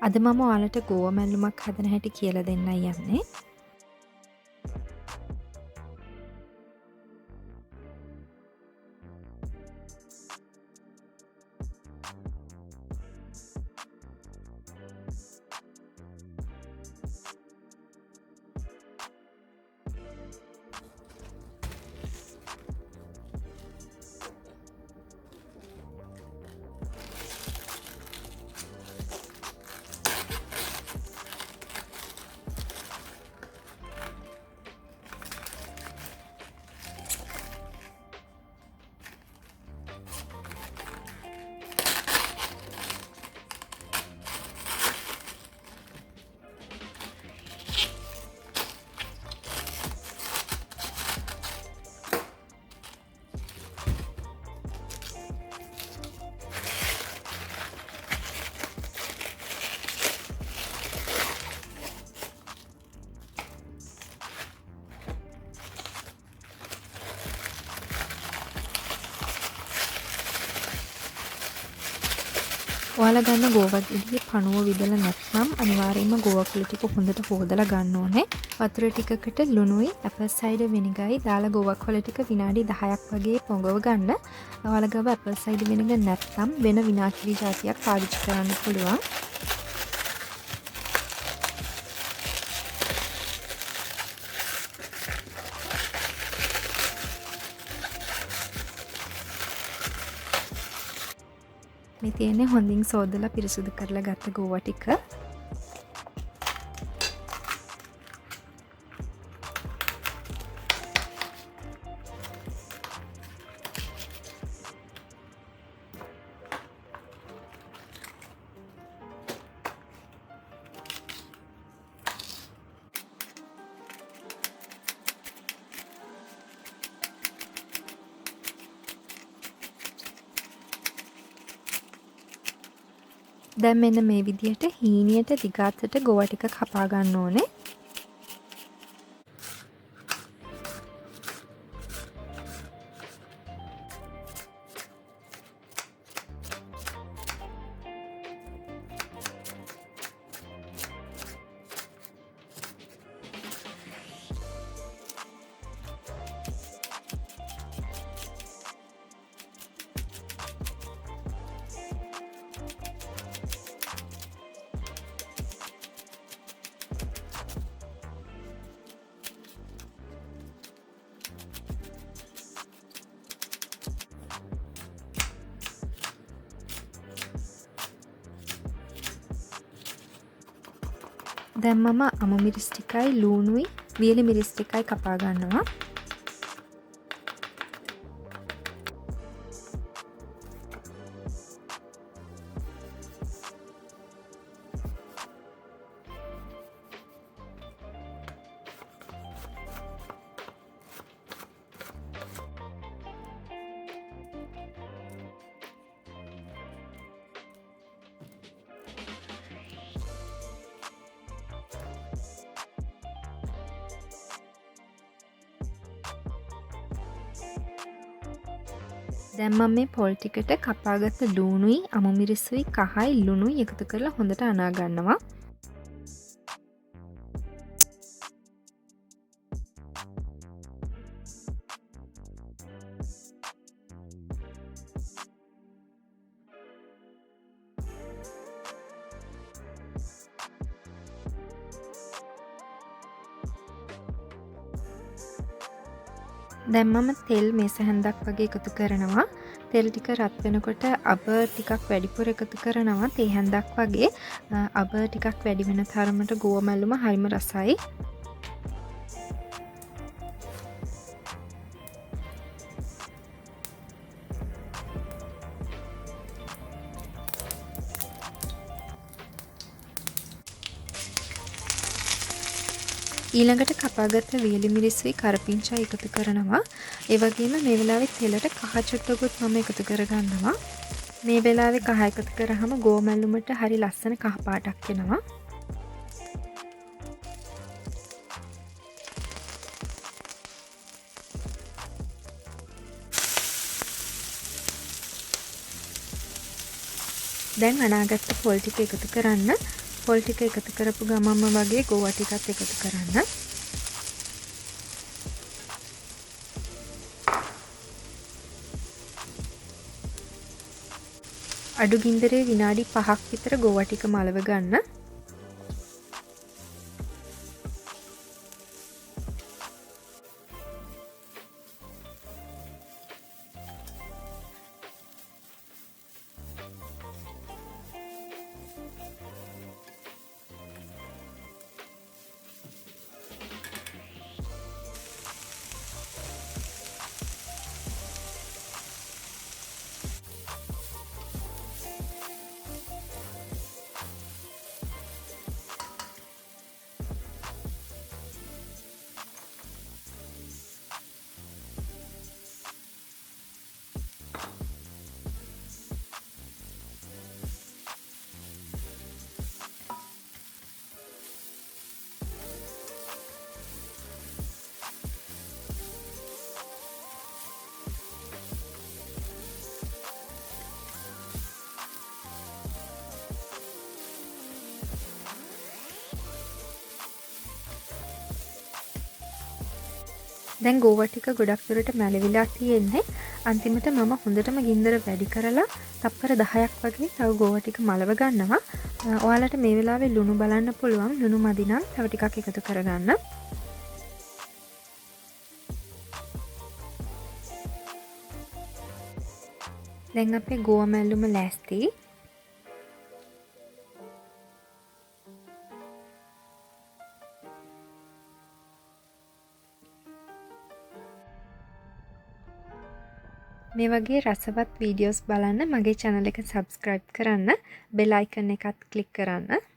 අද මම ඔයාලට ගෝවා මැල්ලුමක් හදන හැටි කියලා දෙන්නයි යන්නේ. ඔයාලා ගන්න ගෝවා ගෙඩියේ පණුව විදලා නැත්නම් අනිවාර්යයෙන්ම ගෝවා කුල ටික හොඳට හොදලා ගන්න ඕනේ. වතුර ටිකකට ලුණුයි ඇපල් සයිඩර් විනිගරයි දාලා ගෝවා කොළ ටික විනාඩි 10ක් වගේ පොඟව ගන්න. ඔයාලා ගාව ඇපල් සයිඩර් විනිගර් නැත්නම් වෙන විනාඩි જાතියක් පාවිච්චි කරන්න පුළුවන්. මේ තියෙන්නේ හොඳින් සෝදලා පිරිසුදු කරලා ගත්ත ගෝවා ටික. දැන් මෙන්න මේ විදිහට හීනියට දිගාතට ගෝවා ටික කපා ගන්න ඕනේ. දැන් මම අමු මිරිස් ටිකයි ලූණුයි වියලි මිරිස් ටිකයි කපා ගන්නවා. දැන් මම මේ පොල් ටිකට කපාගත්ත ලූණුයි අමු මිරිස්සුයි කහයි ලුණුයි එකතු කරලා හොඳට අනා ගන්නවා. දැන් මම තෙල් මේස හැන්දක් වගේ එකතු කරනවා. තෙල් ටික රත් වෙනකොට අබ ටිකක් වැඩිපුර එකතු කරනවා. තේ හැන්දක් වගේ අබ ටිකක් වැඩි වෙන තරමට ගෝවා මැල්ලුම හරිම රසයි. ඊළඟට කපාගත්ත වියලි මිරිස්සුයි කරපිංචා එකතු කරනවා. ඒ වගේම මේ වෙලාවේ තෙලට කහ චුට්ටකුත් මම එකතු කරගන්නවා. මේ වෙලාවේ කහ එකතු කරාම ගෝවා මැල්ලුමට හරි ලස්සන කහ පාටක් එනවා. දැන් අනාගත්ත පොල් ටික එකතු කරන්න. පොල් ටික එකතු කරපු ගමන්ම වගේ ගෝවා ටිකත් එකතු කරන්න. අඩු ගින්දරේ විනාඩි 5ක් විතර ගෝවා ටික මලව ගන්න. දැන් ගෝවා ටික ගොඩක් දුරට මැලවිලා තියෙන්නේ. අන්තිමට මම හොඳටම ගින්දර වැඩි කරලා තප්පර 10ක් වගේ තව ගෝවා ටික මලව ගන්නවා. ඔයාලට මේ වෙලාවේ ලුණු බලන්න පුළුවන්. ලුණු මදි නම් තව ටිකක් එකතු කරගන්න. දැන් අපේ ගෝවා මැල්ලුම ලෑස්ති. මේ වගේ රසවත් වීඩියෝස් බලන්න මගේ channel එක subscribe කරන්න, bell icon එකත් click කරන්න.